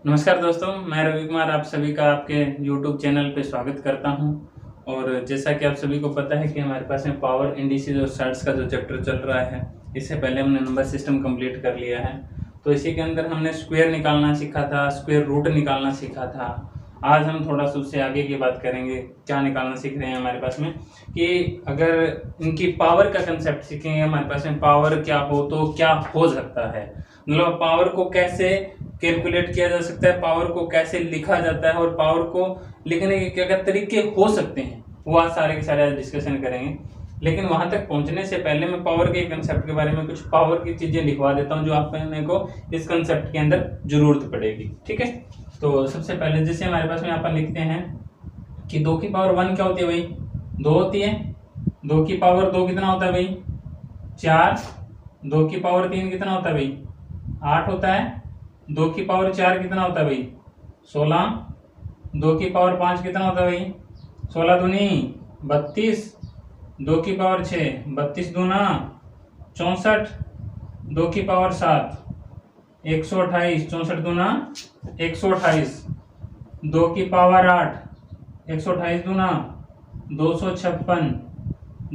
नमस्कार दोस्तों, मैं रवि कुमार आप सभी का आपके YouTube चैनल पे स्वागत करता हूं। और जैसा कि आप सभी को पता है कि हमारे पास में पावर इंडिसेस और चार्ट्स का जो चैप्टर चल रहा है, इससे पहले हमने नंबर सिस्टम कंप्लीट कर लिया है। तो इसी के अंदर हमने स्क्वायर निकालना सीखा था, स्क्वायर रूट निकालना सीखा था। आज हम थोड़ा सा उससे आगे की बात करेंगे। क्या निकालना सीख रहे हैं हमारे पास में कि अगर इनकी पावर का कंसेप्ट सीखेंगे, हमारे पास में पावर क्या हो तो क्या हो सकता है, मतलब पावर को कैसे कैलकुलेट किया जा सकता है, पावर को कैसे लिखा जाता है और पावर को लिखने के क्या क्या तरीके हो सकते हैं, वो आज सारे के सारे डिस्कशन करेंगे। लेकिन वहां तक पहुंचने से पहले मैं पावर के कंसेप्ट के बारे में कुछ पावर की चीजें लिखवा देता हूं जो आपने को इस कंसेप्ट के अंदर जरूरत पड़ेगी। ठीक है, तो सबसे पहले जैसे हमारे पास में अपन लिखते हैं कि 2 की पावर 1 क्या होती है भाई, 2 होती है। 2 की पावर 2 कितना होता है भाई, 4। 2 की पावर 3 कितना होता है भाई, 8 होता है। 2 की पावर 4 कितना होता है भाई, 16। 2 की पावर 5 कितना होता है भाई, 16 दूनी 32। 2 की पावर 6 32 दूना 64। 2 की पावर 7 128 64 दूना 128। 2 की पावर 8 128 दूना 256।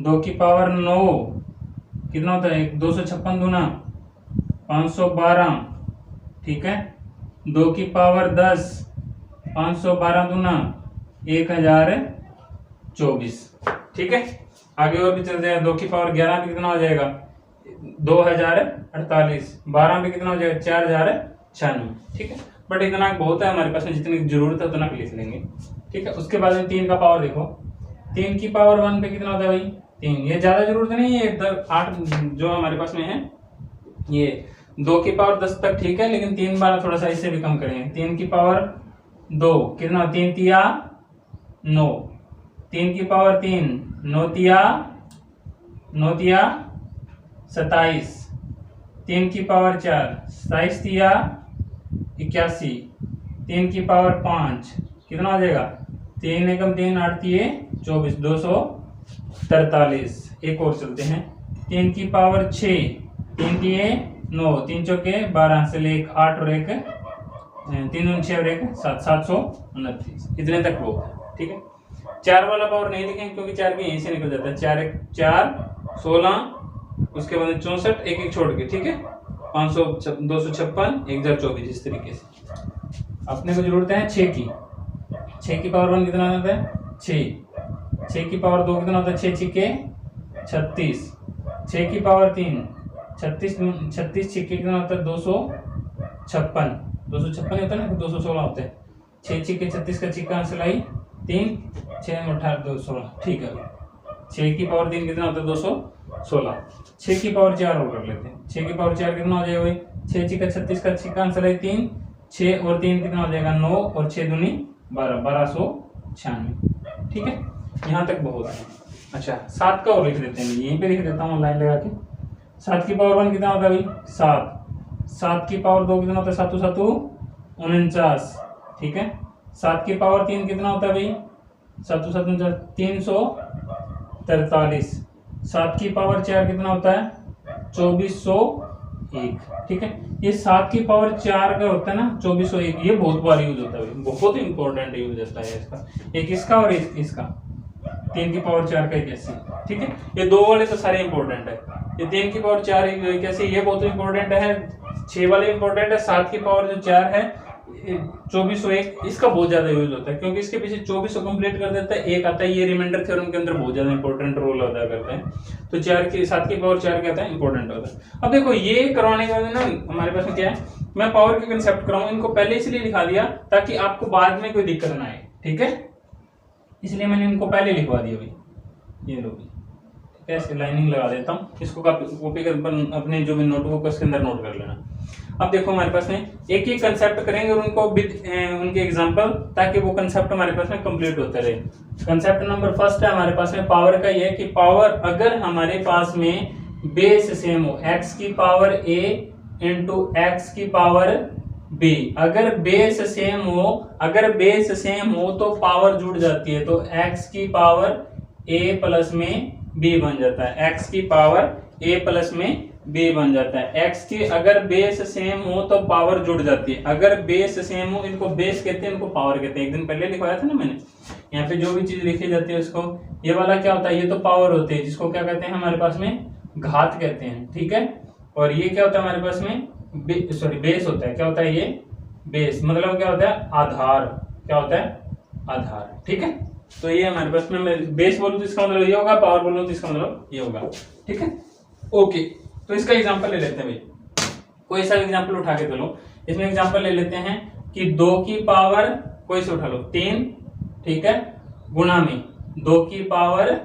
2 की पावर 9 कितना होता है, 256 दूना 512। ठीक है, 2 की पावर 10 512 दूना 1024। ठीक है, आगे और भी चल जाएगा। 2 की पावर 11 पे कितना हो जाएगा, 2048। 12 पे कितना हो जाएगा, 4096। ठीक है, बट इतना बहुत है हमारे पास में, जितनी जरूरत है उतना लिख लेंगे। ठीक है, उसके बाद में 3 का पावर देखो। 3 की पावर 1 पे कितना होता है भाई, 3। ये ज्यादा जरूरत नहीं है, 8 जो हमारे पास में है। ये 2 की पावर 10 तक ठीक है, लेकिन 3 बार थोड़ा सा इससे भी कम करेंगे। 3 की पावर 2 कितना, 3 तिया 9। 3 की पावर 3 9 तिया 27। 3 की पावर 4 27 तिया 81। 3 की पावर 5 कितना हो जाएगा, 3 एकम 3 8 तिये 24 243। एक और चलते हैं। 3 की पावर 6 3 तिये 9 3 चौके 12 से ले 8 और 1 3 6 और 1 7 729। इतने तक वो। ठीक है, 4 वाला पावर नहीं लिखेंगे क्योंकि 4 भी यहीं से निकल जाता है। 4 1 4 16, उसके बाद 64 एक एक छोड़ के। ठीक है, 500 256 1024। इस तरीके से अपने को जरूरत है 6 की। 6 की पावर 1 कितना होता है, 6। 6 की पावर 2 कितना होता है, 6 छिके 36। 6 की पावर 3 36 छिके कितना होता है, 256। 256 होता है ना, 216 होता है। 6 छिके 36 का छिक्का सिलाई 3 6 18 216। ठीक है, 6 की पावर 3 कितना होता है, 216। 6 की पावर 4 और कर लेते हैं। 6 की पावर 4 कितना हो जाएगा भाई, 6 छिका 36 का छिक्का सिलाई 3 6 और 3 कितना हो जाएगा, 9 और 6 दूनी 12 1296। ठीक है, यहाँ तक बहुत है। अच्छा, 7 का और लिख देते हैं, यहीं पे लिख देता हूँ लाइन लगा के। 7 की पावर 1 कितना होता है भाई, 7। 7 की पावर 2 कितना होता है, 7 7 49। ठीक है, 7 की पावर 3 कितना होता है भाई, 7 7 343। 7 की पावर 4 कितना होता है, 2401। ठीक है, ये 7 की पावर 4 का होता है ना 2401, ये बहुत बार यूज होता है, बहुत इंपॉर्टेंट यूज होता है इसका। एक इसका और इसका 3 की पावर 4 का 81। ठीक है, ये दो वाले तो सारे इंपॉर्टेंट है। ये 3 की पावर 4 81 ये बहुत इंपॉर्टेंट है। 6 वाले इंपॉर्टेंट है। 7 की पावर जो 4 है 2401, इसका बहुत ज्यादा यूज होता है क्योंकि इसके पीछे 2400 कंप्लीट कर देता है। एक आता है, ये रिमाइंडर थ्योरम के अंदर बहुत ज्यादा इंपॉर्टेंट रोल अदा करते हैं। तो 7 की पावर 4 क्या आता है, इंपॉर्टेंट होता है। अब देखो ये करवाने के बाद ना हमारे पास में क्या है, मैं पावर के कंसेप्ट कराऊं, इनको पहले इसलिए लिखा दिया ताकि आपको बाद में कोई दिक्कत ना आए। ठीक है, इसलिए मैंने इनको पहले लिखवा दिया भाई। ये लो भाई, ऐसे लाइनिंग लगा देता हूँ, इसको कॉपी कर अपने जो भी नोटबुक है उसके अंदर नोट कर लेना। अब देखो हमारे पास में एक ही कंसेप्ट करेंगे और उनको विद उनके एग्जांपल, ताकि वो कंसेप्ट हमारे पास में कंप्लीट होते रहे। कंसेप्ट नंबर फर्स्ट है हमारे पास में पावर का, ये है कि पावर अगर हमारे पास में बेस सेम हो, x की पावर a इंटू एक्स की पावर b, अगर बेस सेम हो तो पावर जुड़ जाती है, तो x की पावर a प्लस में b बन जाता है। x की पावर a प्लस में बी बन जाता है। x की अगर बेस सेम हो तो पावर जुड़ जाती है। अगर बेस सेम हो, इनको बेस कहते हैं, इनको पावर कहते हैं। एक दिन पहले लिखवाया था ना मैंने। यहाँ पे जो भी चीज लिखी जाती है उसको, ये वाला क्या होता है, ये तो पावर होती है, जिसको क्या कहते हैं हमारे पास में घात कहते हैं, ठीक है। और ये क्या होता है हमारे पास में, बेस होता है। क्या होता है ये, बेस मतलब क्या होता है, आधार। क्या होता है, आधार, ठीक है। तो ये हमारे पास में, मैं बेस बोलूं तो इसका मतलब ये होगा, पावर बोलूं तो इसका मतलब ये होगा, ठीक है। ओके, तो इसका एग्जांपल ले लेते हैं भाई। कोई सा एग्जांपल उठा के चलो। इसमें एग्जांपल ले लेते हैं कि 2 की पावर, कोई से उठा लो, 3, ठीक है, गुणा में 2 की पावर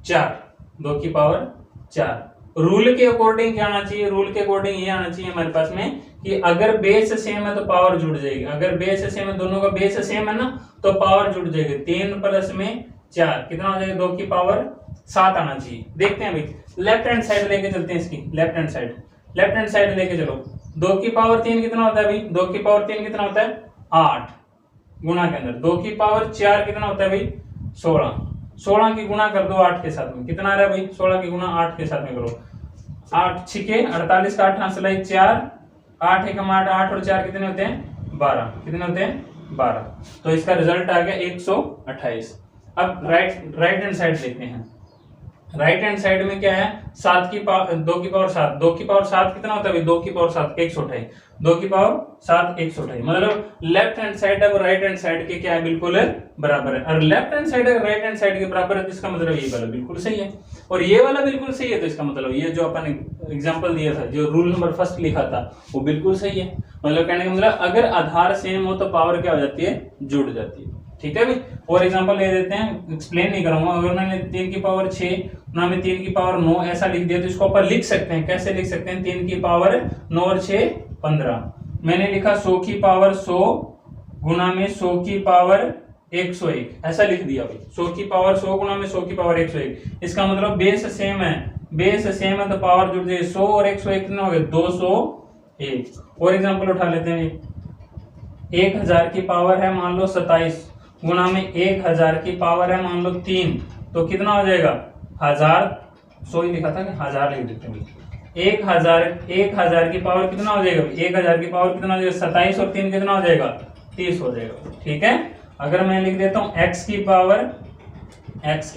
4, 2 की पावर 4। रूल के अकॉर्डिंग क्या आना चाहिए, रूल के अकॉर्डिंग ये आना चाहिए हमारे पास में कि अगर बेस सेम है तो पावर जुड़ जाएगी। अगर बेस सेम है, दोनों का बेस सेम है ना, तो पावर जुड़ जाएगी। 3 प्लस में 4 कितना हो जाएगा, 2 की पावर 7 आना चाहिए। देखते हैं भाई, लेफ्ट हैंड साइड लेके चलते हैं इसकी, लेफ्ट हैंड साइड लेके चलो। 2 की पावर 3 कितना होता है भाई, 2 की पावर 3 कितना होता है, 8 गुणा के अंदर। 2 की पावर 4 कितना होता है भाई, 16। 16 की गुणा कर दो 8 के साथ में, कितना आ रहा है भाई, 16 की गुणा 8 के साथ में करो। 8 छिके 48 का 8 हासिल 4, 8 एकम 8, 8 और 4 कितने होते हैं, 12। कितने होते हैं, 12। तो इसका रिजल्ट आ गया 128। अब राइट हैंड साइड देखते हैं। राइट हैंड साइड में क्या है, 7 की पावर 2 की पावर 7, 2 की पावर 7 कितना होता है भाई, 2 की पावर 7 128, 2 की पावर 7 128। मतलब लेफ्ट हैंड साइड और राइट हैंड साइड के क्या है, बिल्कुल बराबर है। और लेफ्ट हैंड साइड और राइट हैंड साइड के बराबर है तो इसका मतलब ये वाला बिल्कुल सही है और ये वाला बिल्कुल सही है। तो इसका मतलब ये जो अपन एग्जांपल दिया था, जो रूल नंबर फर्स्ट लिखा था, वो बिल्कुल सही है। मतलब कहने का मतलब अगर आधार सेम हो तो पावर क्या हो जाती है, जुड़ जाती है, ठीक है भाई। और एग्जांपल ले देते हैं, एक्सप्लेन नहीं करूंगा। अगर मैंने 3 की पावर 6 ना में 3 की पावर 9 ऐसा लिख दिया तो इसको अपन लिख सकते हैं, कैसे लिख सकते हैं, 3 की पावर 9 और 6 15। मैंने लिखा 100 की पावर 100 गुना में 100 की पावर 101, ऐसा लिख दिया भाई। 100 की पावर 100 गुना में 100 की पावर 101। इसका मतलब बेस सेम है, बेस सेम है तो पावर जुड़ जाए। 100 और 101 कितना हो गया, 201। और एग्जांपल उठा लेते हैं, 1000 की पावर है मान लो 27 गुना में 1000 की पावर है मान लो 3, तो कितना हो जाएगा, 1000। 100 ही लिखा था कि 1000 लिख देते हैं। 1000 की पावर कितना हो जाएगा, 1000 की पावर कितना हो जाएगा, 27 और 3 कितना हो जाएगा, 30 हो जाएगा, ठीक है। अगर मैं लिख देता हूं x की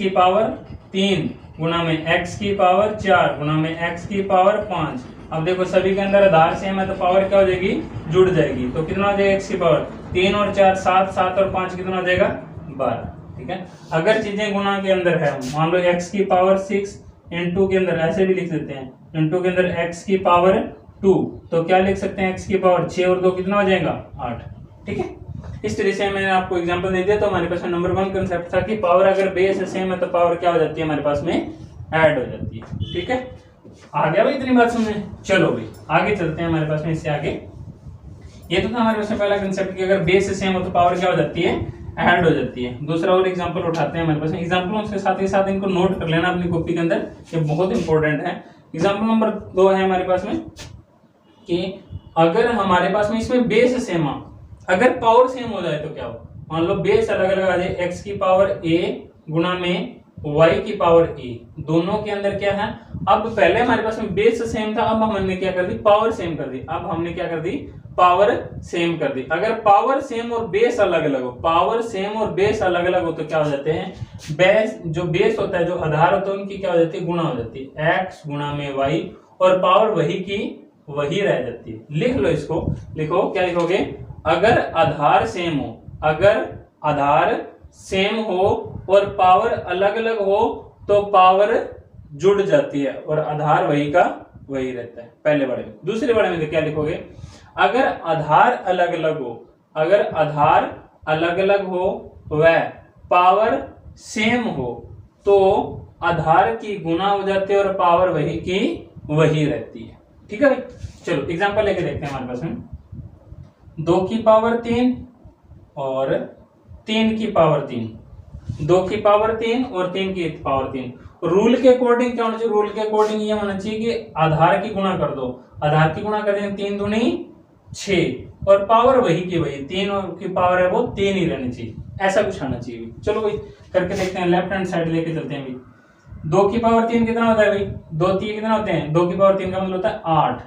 पावर 3 गुना में x की पावर 4 गुना में x की पावर 5। अब देखो सभी के अंदर आधार सेम है तो पावर क्या हो जाएगी, जुड़ जाएगी। तो कितना हो जाएगा, x की पावर 3 और 4 7, 7 और 5 कितना हो जाएगा, 12, ठीक है। अगर चीजें गुना के अंदर है, मान लो x की पावर 6 इनटू के अंदर ऐसे भी लिख सकते हैं, इनटू के अंदर x की पावर 2, तो क्या लिख सकते हैं, x की पावर 6 और 2 कितना हो जाएगा, 8, ठीक है। इस तरह से मैंने आपको एग्जांपल दे दिया। तो हमारे पास में नंबर 1 कांसेप्ट था कि पावर अगर बेस सेम है तो पावर क्या हो जाती है, हमारे पास में ऐड हो जाती है, ठीक है। आ गया भाई इतनी बात समझ में। चलो भाई आगे चलते हैं हमारे पास में, इससे आगे। ये तो था हमारे पास में पहला कांसेप्ट कि अगर बेस सेम हो तो पावर क्या हो जाती है, ऐड हो जाती है। दूसरा और एग्जांपल उठाते हैं हमारे पास में। एग्जांपलों के साथ ही साथ इनको नोट कर लेना अपनी कॉपी के अंदर, ये बहुत इंपॉर्टेंट है। एग्जांपल नंबर 2 है हमारे पास में कि अगर हमारे पास में इसमें बेस सेम है, अगर पावर सेम हो जाए तो क्या हो, मान लो बेस अलग अलग आ जाए, x की पावर a गुना में y की पावर a, दोनों के अंदर क्या है, अब पहले हमारे पास में बेस सेम था, अब हमने क्या कर दी, पावर सेम कर दी। अब हमने क्या कर दी, पावर सेम कर दी। अगर पावर सेम और बेस अलग अलग हो, पावर सेम और बेस अलग अलग हो तो क्या हो जाते हैं, बेस जो बेस होता है, जो आधार होता है, उनकी क्या हो जाती है, गुणा हो जाती है, x गुना में y, और पावर वही की वही रह जाती है। लिख लो इसको, लिखो क्या लिखोगे, अगर आधार सेम हो, अगर आधार सेम हो और पावर अलग अलग हो तो पावर जुड़ जाती है और आधार वही का वही रहता है, पहले बड़े में। दूसरे बड़े में तो क्या लिखोगे, अगर आधार अलग अलग हो, अगर आधार अलग अलग हो वह पावर सेम हो तो आधार की गुना हो जाती है और पावर वही की वही रहती है, ठीक है भाई। चलो एग्जांपल लेके देखते हैं हमारे पास में। 2 की पावर 3 और 3 की पावर 3, 2 की पावर 3 और 3 की पावर 3। रूल के अकॉर्डिंग क्या होना चाहिए, रूल के अकॉर्डिंग ये होना चाहिए कि आधार की गुणा कर दो, आधार की गुणा कर दें 3 दूनी 6 और पावर वही की वही, 3 की पावर है वो 3 ही रहनी चाहिए, ऐसा कुछ आना चाहिए। चलो भाई करके देखते हैं, लेफ्ट हैंड साइड लेके चलते हैं भाई। 2 की पावर 3 कितना होता है भाई, 2 3 कितना होते हैं, 2 की पावर 3 का मतलब होता है 8,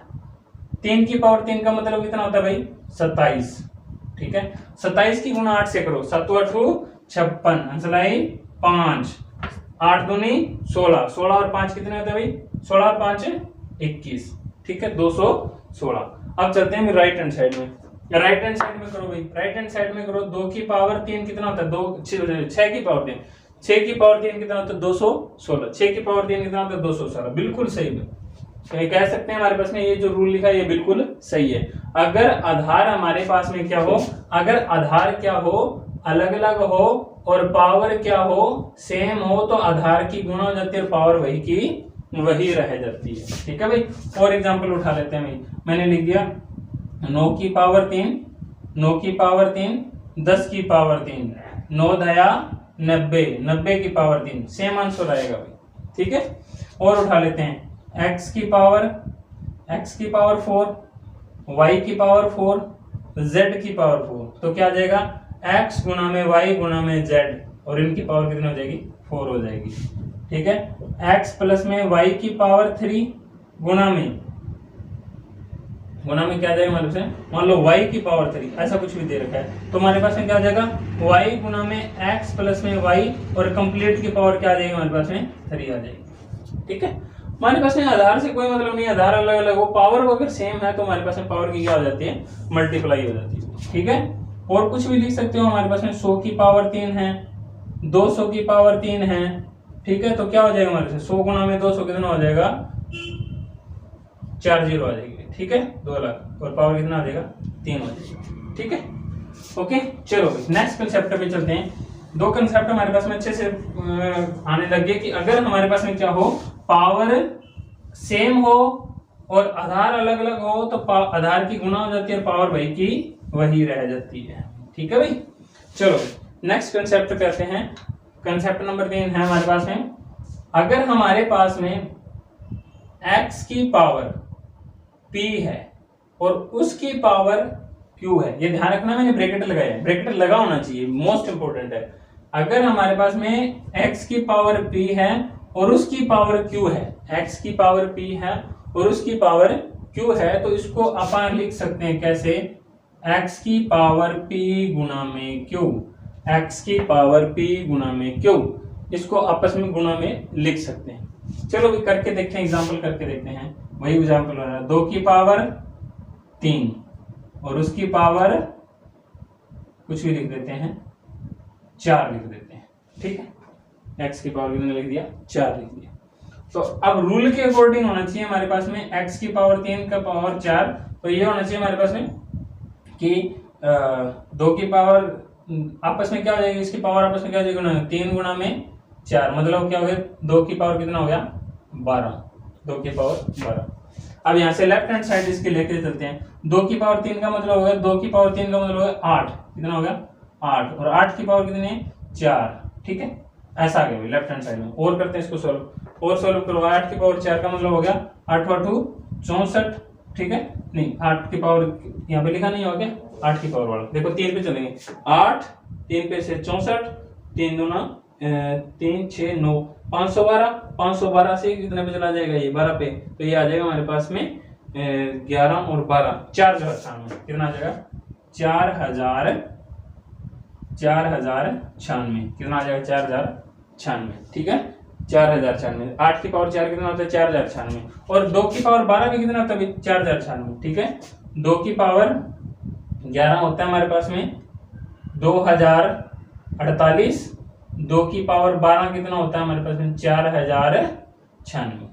3 की पावर 3 का मतलब कितना होता है भाई 27। ठीक है, 27 की गुणा 8 से करो, 7 8 56, आंसर आई 5, 8 दूनी 16, 16 और 5 कितने होते हैं भाई, 16 और 5 21। ठीक है, 216। अब चलते हैं राइट हैंड साइड में, राइट हैंड साइड में करो भाई, राइट हैंड साइड में करो, 2 की पावर 3 कितना होता है, 6 की पावर 3, 6 की पावर 3 कितना होता है 216, 6 की पावर 3 कितना होता है 216, बिल्कुल सही है। तो ये कह सकते हैं हमारे पास में ये जो रूल लिखा है ये बिल्कुल सही है। अगर आधार हमारे पास में क्या हो, अगर आधार क्या हो अलग अलग हो और पावर क्या हो सेम हो, तो आधार की गुणा हो जाती है और पावर वही की वही रह जाती है। ठीक है भाई, और एग्जांपल उठा लेते हैं भाई, मैंने लिख दिया 9 की पावर 3, 9 की पावर 3, 10 की पावर 3, 9 दया 90, 90 की पावर 3, सेम आंसर आएगा भाई। ठीक है, और उठा लेते हैं x की पावर 4, y की पावर 4, z की पावर 4, तो क्या आ जाएगा x गुना में y गुना में z, और इनकी पावर कितनी हो जाएगी 4 हो जाएगी। ठीक है, x प्लस में y की पावर 3 गुना में क्या आ जाएगा हमारे पास, मान लो y की पावर 3, ऐसा कुछ भी दे रखा है, तो हमारे पास में क्या आ जाएगा y गुना में x प्लस में y, और कंप्लीट की पावर क्या आ जाएगी हमारे पास में 3 आ जाएगी। ठीक है, हमारे पास में आधार से कोई मतलब नहीं, आधार अलग अलग हो, पावर अगर सेम है तो हमारे पास में पावर की क्या हो जाती है मल्टीप्लाई हो जाती है। ठीक है, और कुछ भी लिख सकते हो, हमारे पास में 100 की पावर 3 है, 200 की पावर 3 है। ठीक है, तो क्या हो जाएगा हमारे पास 100 गुना में 200 कितना हो जाएगा 4 जीरो आ जाएगी। ठीक है, 2 लाख, और पावर कितना आ जाएगा 3 हो जाएगा। ठीक है, ओके, चलो नेक्स्ट कंसेप्ट पे चलते हैं। 2 कंसेप्ट हमारे पास में अच्छे से आने लग गए कि अगर हमारे पास में क्या हो पावर सेम हो और आधार अलग अलग हो, तो आधार की गुणा हो जाती है और पावर वही की वही रह जाती है। ठीक है भाई, चलो नेक्स्ट कंसेप्ट पे आते हैं। कंसेप्ट नंबर 3 है हमारे पास में, अगर हमारे पास में x की पावर p है और उसकी पावर q है, ये ध्यान रखना मैंने ब्रैकेट लगाया है, ब्रैकेट लगा होना चाहिए, मोस्ट इंपोर्टेंट है। अगर हमारे पास में x की पावर p है और उसकी पावर q है, x की पावर p है और उसकी पावर q है, तो इसको अपन लिख सकते हैं कैसे, x की पावर p गुना में q, x की पावर p गुना में q, इसको आपस में गुणा में लिख सकते हैं। चलो भी करके देखते हैं, एग्जांपल करके देखते हैं। वही एग्जांपल हो रहा है, 2 की पावर 3 और उसकी पावर कुछ भी लिख देते हैं 4 लिख देते हैं। ठीक है, x की पावर कितने लिख दिया 4 लिख दिया। तो अब रूल के अकॉर्डिंग होना चाहिए हमारे पास में x की पावर 3 का पावर 4, तो ये होना चाहिए हमारे पास में कि 2 की पावर आपस में क्या हो जाएगी, इसकी पावर आपस में क्या हो जाएगी 3 गुना में 4, मतलब क्या हो गया 2 की पावर कितना हो गया 12, 2 की पावर 12। अब यहाँ से लेफ्ट हैंड साइड इसके लेके चलते हैं। 2 की पावर 3 का मतलब हो गया, 2 की पावर 3 का मतलब हो गया 8, कितना हो गया 8, और 8 की पावर कितनी है 4। ठीक है, ऐसा आ गया लेफ्ट हैंड साइड में। और करते हैं इसको सोल्व, और सोल्व करो, 8 की पावर 4 का मतलब हो गया 8 8 64। ठीक है, नहीं 8 की पावर यहाँ पे लिखा नहीं हो गया, 8 की पावर वाला देखो 3 पे चलेंगे, 8 3 पे से 64, 3 दूना 3 6 9, 512, 512 से कितने पे चला जाएगा ये 12 पे, तो ये आ जाएगा हमारे पास में 11 और 12 4096, कितना आ जाएगा 4096, कितना आ जाएगा 4096। ठीक है, 4096, 8 की पावर 4 कितना होता है 4096, और 2 की पावर 12 भी कितना होता है 4096। ठीक है, 2 की पावर 11 होता है हमारे पास में 2048, 2 की पावर 12 कितना होता है हमारे पास में 4096।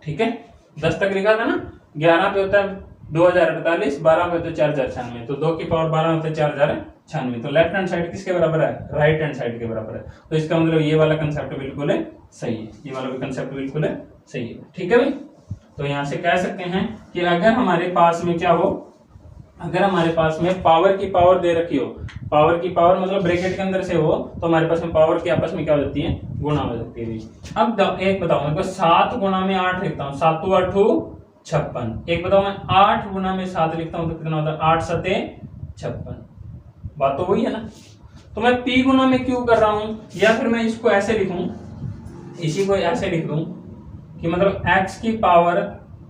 ठीक है, 10 तक लिखा था ना, 11 पे होता है 2048, 12 पे होता है 4096, तो 2 की पावर 12 होता है 4096, तो लेफ्ट हैंड साइड किसके बराबर है राइट हैंड साइड के बराबर है। तो इसका मतलब ये वाला कंसेप्ट बिल्कुल है सही है, ये वाला भी कंसेप्ट बिल्कुल है सही है। ठीक है भाई, तो यहाँ से कह सकते हैं कि अगर हमारे पास में क्या हो, अगर हमारे पास में पावर की पावर दे रखी हो, पावर की पावर मतलब ब्रैकेट के अंदर से हो, तो हमारे पास में पावर की आपस में क्या हो जाती है गुणा हो जाती है। अब एक बताओ मेरे को, 7 गुना में 8 लिखता हूँ, 7 8 56। एक बताओ मैं 8 गुना में 7 लिखता हूँ तो कितना होता है 8 7 56, बात तो वही है ना। तो मैं p गुना में q कर रहा हूँ, या फिर मैं इसको ऐसे लिखूं, इसी को ऐसे लिख दूं कि मतलब x की पावर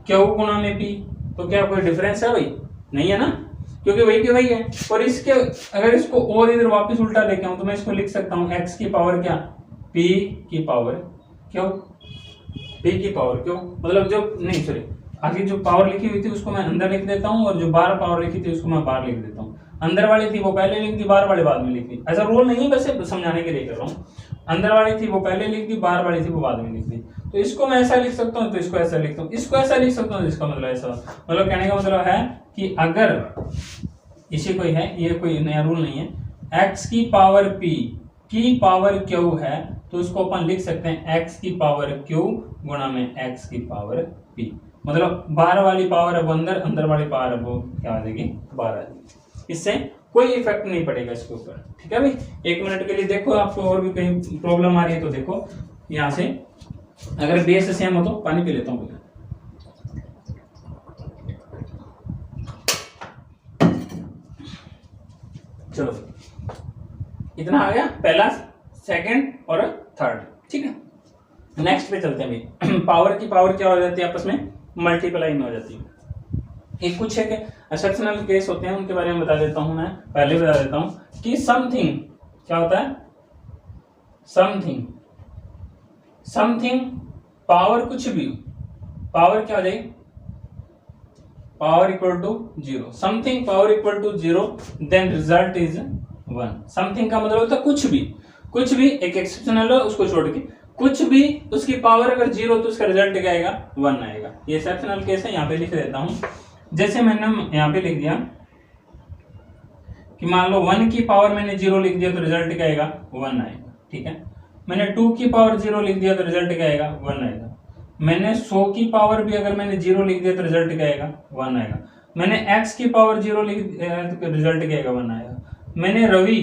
q गुणा में p, तो क्या कोई डिफरेंस है भाई? नहीं है ना, क्योंकि वही की वही है। और इसके अगर इसको और इधर वापस उल्टा लेके आऊं तो मैं इसको लिख सकता हूं x की पावर क्या, p की पावर q, p की पावर q, मतलब जो नहीं सॉरी आगे जो पावर लिखी हुई थी उसको मैं अंदर लिख देता हूं, और जो बाहर पावर लिखी थी उसको मैं बाहर लिख देता हूं। अंदर वाली थी वो पहले लिख दी, बाहर वाली बाद में लिख दी। ऐसा रूल नहीं है, वैसे समझाने के लिए कर रहा हूँ। अंदर वाली थी वो पहले लिख दी, बाहर वाली थी वो बाद में लिख दी। तो इसको मैं ऐसा लिख सकता हूँ, तो इसको ऐसा लिखता हूँ, इसको ऐसा लिख सकता हूँ, इसका मतलब ऐसा, मतलब कहने का मतलब है कि अगर इसी कोई है, ये कोई नया रूल नहीं है, x की पावर p की पावर q है तो उसको अपन लिख सकते हैं x की पावर q गुणा में x की पावर p, मतलब बाहर वाली पावर है वो अंदर, अंदर वाली पावर है वो क्या आ जाएगी, बाहर आ जाएगी। इससे कोई इफेक्ट नहीं पड़ेगा इसके ऊपर, ठीक है भाई। 1 मिनट के लिए देखो, आपको और भी कहीं प्रॉब्लम आ रही है तो देखो यहाँ से। अगर बेस सेम हो तो पानी पी लेता हूँ। चलो इतना आ गया, पहला, सेकंड और थर्ड, ठीक है। नेक्स्ट पे चलते हैं भाई। पावर की पावर क्या हो जाती है, आपस में मल्टीप्लाई में हो जाती है। एक कुछ है कि एक्सेप्शनल केस होते हैं, उनके बारे में बता देता हूं, मैं पहले बता देता हूं कि समथिंग क्या होता है, समथिंग, समथिंग पावर कुछ भी, पावर क्या हो जाएगी, power equal to 0, something power equal to 0, then result is 1। Something का मतलब होता है कुछ भी, कुछ भी, एक एक्सेप्शनल है उसको छोड़ के कुछ भी, उसकी पावर अगर 0 तो उसका रिजल्ट क्या आएगा, 1 आएगा। ये एक्सेप्शनल केस है, यहाँ पे लिख देता हूं। जैसे मैंने यहाँ पे लिख दिया कि मान लो 1 की पावर मैंने 0 लिख दिया तो रिजल्ट क्या आएगा, 1 आएगा, ठीक है। मैंने 2 की पावर 0 लिख दिया तो रिजल्ट क्या आएगा, 1 आएगा। मैंने 100 की पावर भी अगर मैंने 0 लिख दिया तो रिजल्ट क्या आएगा, 1 आएगा। मैंने x की पावर 0 लिख दिया तो रिजल्ट क्या आएगा, 1 आएगा। मैंने रवि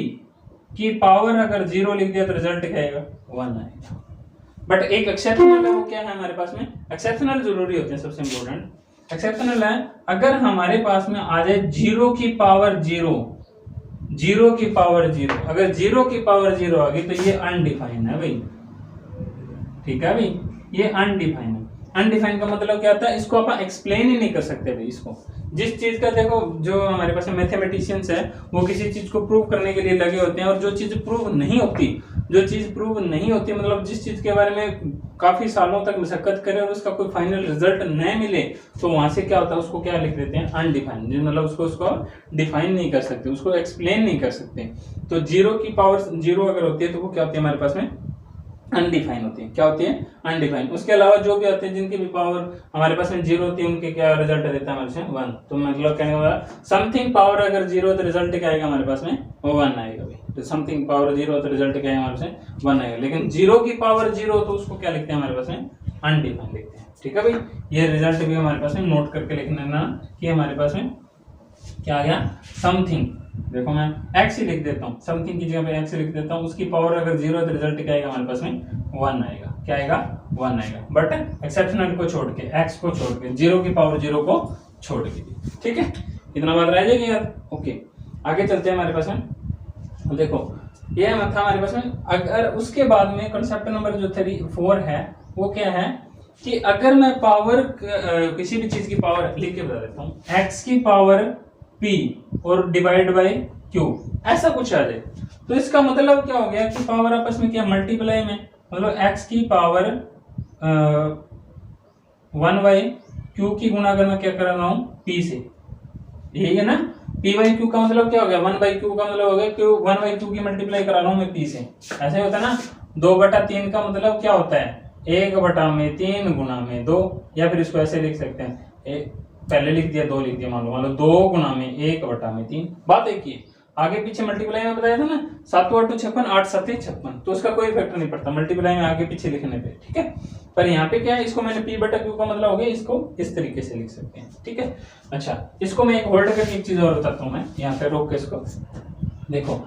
की पावर अगर 0 लिख दिया तो रिजल्ट क्या आएगा, 1 आएगा। बट एक एक्सेप्शनल है, वो क्या है हमारे पास में, एक्सेप्शनल जरूरी होते हैं, सबसे इंपॉर्टेंट एक्सेप्शनल है अगर हमारे पास में आ जाए 0 की पावर 0, 0 की पावर 0, अगर 0 की पावर 0 आ गई तो ये अनडिफाइन है भाई, ठीक है भाई, ये अनडिफाइन है। अनडिफाइन का मतलब क्या होता है, इसको अपन एक्सप्लेन ही नहीं कर सकते भाई। इसको जिस चीज का देखो, जो हमारे पास मैथमेटिशियंस है वो किसी चीज को प्रूव करने के लिए लगे होते हैं, और जो चीज प्रूव नहीं होती, जो चीज प्रूव नहीं होती मतलब जिस चीज के बारे में काफी सालों तक मशक्कत करें और उसका कोई फाइनल रिजल्ट न मिले, तो वहां से क्या होता है, उसको क्या लिख देते हैं, अनडिफाइंड, मतलब उसको डिफाइन नहीं कर सकते, उसको एक्सप्लेन नहीं कर सकते। तो 0 की पावर 0 अगर होती है तो वो क्या होती है हमारे पास में, अनडिफाइन होती है। क्या होती है, अनडिफाइन। उसके अलावा जो भी आते हैं जिनकी भी पावर हमारे पास में 0 होती है, उनके क्या रिजल्ट देता है हमारे पास 1। तो मतलब कहने का समथिंग पावर अगर 0 तो रिजल्ट क्या आएगा हमारे पास में, वो 1 आएगा भाई। तो समथिंग पावर 0 तो रिजल्ट क्या है हमारे पास में, 1 आएगा। लेकिन 0 की पावर 0 तो उसको क्या लिखते हैं हमारे पास में, अनडिफाइन लिखते हैं, ठीक है भाई। ये रिजल्ट भी हमारे पास में नोट करके लिखना ना कि हमारे पास में क्या आ गया, समथिंग। देखो मैं x ही लिख देता हूँ, समथिंग की जगह पे x लिख देता हूँ, उसकी पावर अगर 0 तो रिजल्ट क्या आएगा हमारे पास में, 1 आएगा। क्या आएगा, 1 आएगा। बट एक्सेप्शनल को छोड़ के, x को छोड़ के, 0 की पावर 0 को छोड़ के, ठीक है। इतना बात रह जाएगी यार, ओके। आगे चलते हैं हमारे पास में। देखो ये था हमारे पास में। अगर उसके बाद में कंसेप्ट नंबर जो 4 है वो क्या है कि अगर मैं पावर किसी भी चीज की पावर लिख के बता देता हूँ, x की पावर p और डिवाइड बाय q, ऐसा कुछ आ जाए तो इसका मतलब क्या हो गया कि पावर आपस में क्या मल्टीप्लाई में, मतलब x की पावर 1 बाय q की गुणा अगर मैं क्या कर रहा हूँ p से, यही है ना। p बाई q का मतलब क्या हो गया, 1 बाई q का मतलब हो गया q 1 बाई q की मल्टीप्लाई करा रहा हूँ मैं p से। ऐसे ही होता है ना। 2/3 का मतलब क्या होता है, 1/3 गुणा में 2, या फिर इसको ऐसे लिख सकते हैं, पहले लिख दिया 2 लिख दिया, मान लो 2 गुणा में 1/3। बात एक ही है, आगे पीछे मल्टीप्लाई में बताया था ना, 7 8 56, 8 7 56, तो उसका कोई फैक्टर नहीं पड़ता मल्टीप्लाई में आगे पीछे लिखने पे, ठीक है। पर यहाँ पे क्या है, इसको मैंने p/q का मतलब हो गया, इसको इस तरीके से लिख सकते हैं, ठीक है। अच्छा, इसको मैं एक होल्ड करके एक चीज और बताता हूँ मैं, यहाँ पे रोक के इसको देखो।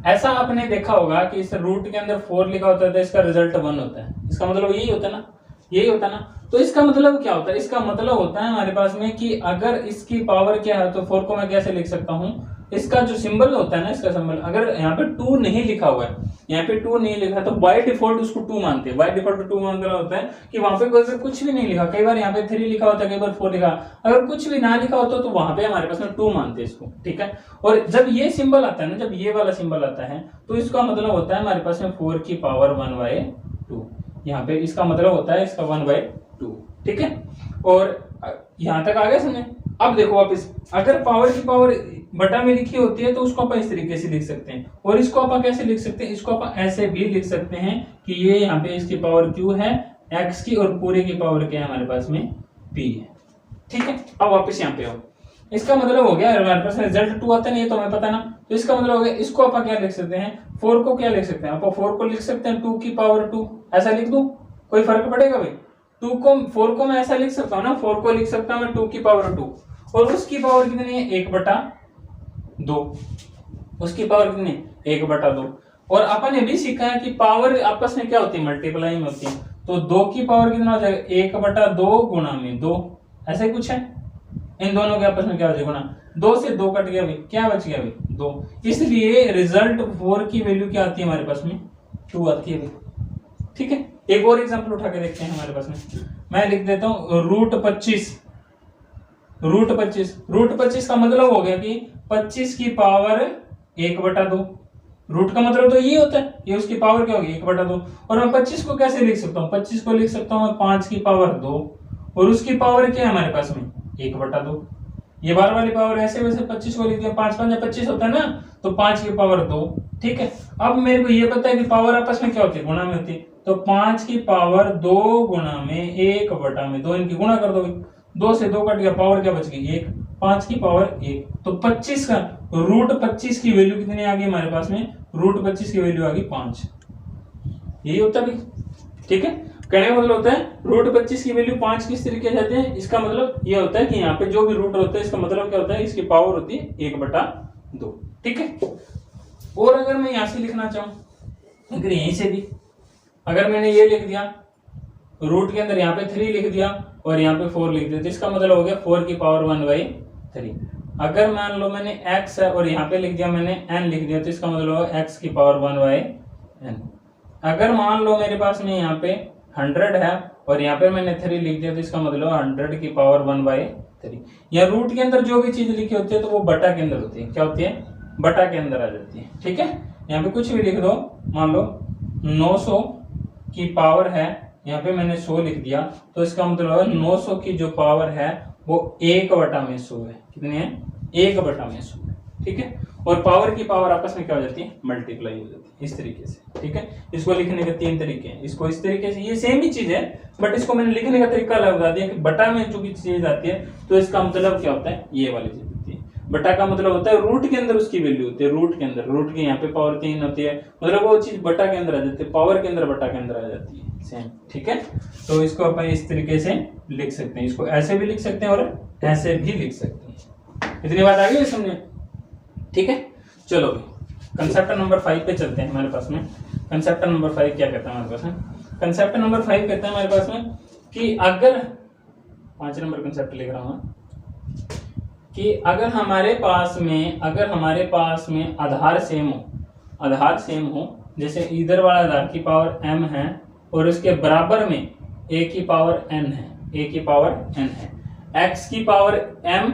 ऐसा आपने देखा होगा कि इस रूट के अंदर 4 लिखा होता है तो इसका रिजल्ट 1 होता है, इसका मतलब यही होता है ना, यही होता है ना। तो इसका मतलब क्या होता है, इसका मतलब होता है हमारे पास में कि अगर इसकी पावर क्या है तो 4 को मैं कैसे लिख सकता हूँ, इसका जो सिंबल होता है ना, इसका सिंबल अगर यहाँ पे 2 नहीं लिखा हुआ है, यहाँ पे 2 नहीं लिखा तो बाय डिफॉल्ट उसको 2 मानते हैं। बाय डिफॉल्ट 2 मानना होता है कि वहां पे कोई कुछ भी नहीं लिखा, कई बार यहाँ पे 3 लिखा होता है, कई बार 4 लिखा, अगर कुछ भी ना लिखा होता तो वहां पे हमारे पास में 2 मानते हैं इसको, ठीक है। और जब ये सिंबल आता है ना, जब ये वाला सिंबल आता है तो इसका मतलब होता है हमारे पास में 4 की पावर 1/2, यहाँ पे इसका मतलब होता है इसका 1/2, ठीक है। और यहां तक आ गया समझे। अब देखो वापस, अगर पावर की पावर बटा में लिखी होती है तो उसको अपन इस तरीके से लिख सकते हैं, और इसको अपन कैसे लिख सकते हैं, इसको अपन ऐसे भी लिख सकते हैं कि ये यहाँ पे इसकी पावर q है x की, और पूरे की पावर क्या है हमारे पास में p है, ठीक है। अब वापस यहाँ पे आओ, इसका मतलब हो गया हमारे पास रिजल्ट 2 आता है, ये तो हमें पता ना, तो इसका मतलब हो गया इसको अपन क्या लिख सकते हैं, 4 को क्या लिख सकते हैं, अपन 4 को लिख सकते हैं 2 की पावर 2, ऐसा लिख दूं, कोई फर्क पड़ेगा भाई। 2 को 4 को मैं ऐसा लिख सकता हूँ ना, 4 को लिख सकता हूँ मैं 2 की पावर 2, और उसकी पावर कितनी है 1/2, उसकी पावर कितनी है 1/2। और अपन ने भी सीखा है कि पावर आपस में क्या होती है, मल्टीप्लाई में होती है, तो 2 की पावर कितना हो जाएगा 1/2 गुणा में 2, ऐसे कुछ है, इन दोनों के आपस में क्या हो जाएगा गुणा, 2 से 2 कट गया भाई, क्या बच गया भाई 2, इसलिए रिजल्ट 4 की वैल्यू क्या आती है हमारे पास में 2 आती है भाई, ठीक है। एक और एग्जांपल उठा के देखते हैं हमारे पास में, मैं लिख देता हूं √25, √25 का मतलब हो गया कि 25 की पावर 1/2, रूट का मतलब तो ये होता है, ये उसकी पावर क्या होगी 1/2, और मैं 25 को कैसे लिख सकता हूँ, 25 को लिख सकता हूँ मैं 5 की पावर 2, और उसकी पावर क्या है हमारे पास में 1/2, ये बार वाली पावर ऐसे वैसे 25 को लिख दिया, 5 5 25 होता है ना, तो 5 की पावर 2, ठीक है। अब मेरे को ये पता है कि पावर आपस में क्या होती है, गुणा में होती है, तो 5 की पावर 2 गुणा में 1/2, इनकी गुणा कर दो, 2 से 2 कट गया, पावर क्या बच गई 1, 5 की पावर 1, तो 25 का √25 की वैल्यू कितनी आ गई हमारे पास में, √25 की वैल्यू आ गई 5, यही होता है, ठीक है। कहने का मतलब होता है √25 की वैल्यू 5 किस तरीके से आते हैं, इसका मतलब ये होता है कि यहाँ पे जो भी रूट होता है इसका मतलब क्या होता है, इसकी पावर होती है 1/2, ठीक है। और अगर मैं यहां से लिखना चाहूं, अगर यहीं से भी अगर मैंने ये लिख दिया, रूट के अंदर यहाँ पे 3 लिख दिया और यहाँ पे 4 लिख दिया, तो इसका मतलब हो गया 4 की पावर 1/3। अगर मान लो मैंने x है और यहाँ पे लिख दिया मैंने n लिख दिया, तो इसका मतलब होगा x की पावर 1/n। अगर मान लो मेरे पास में यहाँ पे 100 है और यहाँ पे मैंने 3 लिख दिया, तो इसका मतलब 100 की पावर 1/3। या रूट के अंदर जो भी चीज लिखी होती है तो वो बटा के अंदर होती है, क्या होती है, बटा के अंदर आ जाती है, ठीक है। यहाँ पे कुछ भी लिख दो, मान लो 900 की पावर है, यहाँ पे मैंने 100 लिख दिया, तो इसका मतलब है 900 की जो पावर है वो 1/100 है, कितनी है 1/100, ठीक है। और पावर की पावर आपस में क्या हो जाती है, मल्टीप्लाई हो जाती है, इस तरीके से, ठीक है। इसको लिखने के 3 तरीके हैं, इसको इस तरीके से, ये सेम ही चीज है बट इसको मैंने लिखने का तरीका अलग बता दिया कि बटा में जो भी चीज आती है तो इसका मतलब क्या होता है, ये वाली चीज होती है। बटा का मतलब होता है रूट के अंदर उसकी वैल्यू होती है, रूट के अंदर, रूट की यहाँ पे पावर 3 होती है, मतलब वो चीज बटा के अंदर आ जाती है, पावर के अंदर बटा के अंदर आ जाती है, सेम, ठीक है। तो इसको अपन इस तरीके से लिख सकते हैं, इसको ऐसे भी लिख सकते हैं और ऐसे भी लिख सकते हैं। इतनी बात आ गई समझे, ठीक है। चलो कंसेप्ट नंबर 5 पे चलते हैं। हमारे पास में कंसेप्ट नंबर 5 क्या कहता है हमारे पास में, कंसेप्ट नंबर 5 कहता है हमारे पास में कि अगर 5 नंबर कंसेप्ट लिख रहा हूं कि अगर हमारे पास में आधार सेम हो, जैसे इधर वाला आधार की पावर m है और उसके बराबर में a की पावर n है, x की पावर m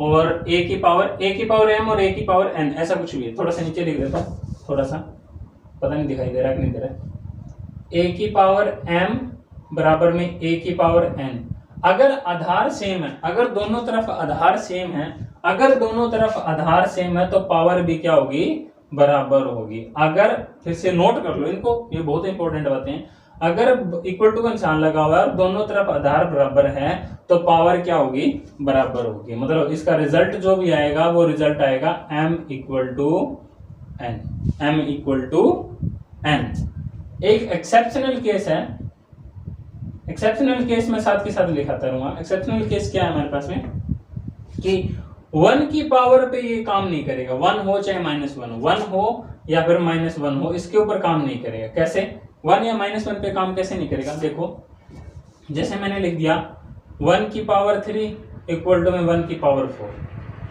और a की पावर m और a की पावर n, ऐसा कुछ भी है। थोड़ा सा नीचे लिख देता हूं, थोड़ा सा पता नहीं दिखाई दे रहा है कि नहीं दे रहा है, a की पावर m बराबर में a की पावर n। अगर आधार सेम है, अगर दोनों तरफ आधार सेम है तो पावर भी क्या होगी, बराबर होगी। अगर फिर से नोट कर लो इनको, ये बहुत इंपॉर्टेंट बातें हैं। अगर इक्वल टू का निशान लगा हुआ है और दोनों तरफ आधार बराबर है तो पावर क्या होगी, बराबर होगी। मतलब इसका रिजल्ट जो भी आएगा वो रिजल्ट आएगा m इक्वल टू n। एक एक्सेप्शनल केस है, एक्सेप्शनल केस में साथ के साथ लिखाता रहूंगा। एक्सेप्शनल केस क्या है हमारे पास में कि 1 की पावर पे ये काम नहीं करेगा, 1 हो चाहे -1 हो या फिर -1 हो, इसके ऊपर काम नहीं करेगा। कैसे 1 या -1 पे काम कैसे नहीं करेगा, देखो जैसे मैंने लिख दिया 1 की पावर 3 इक्वल टू में 1 की पावर 4,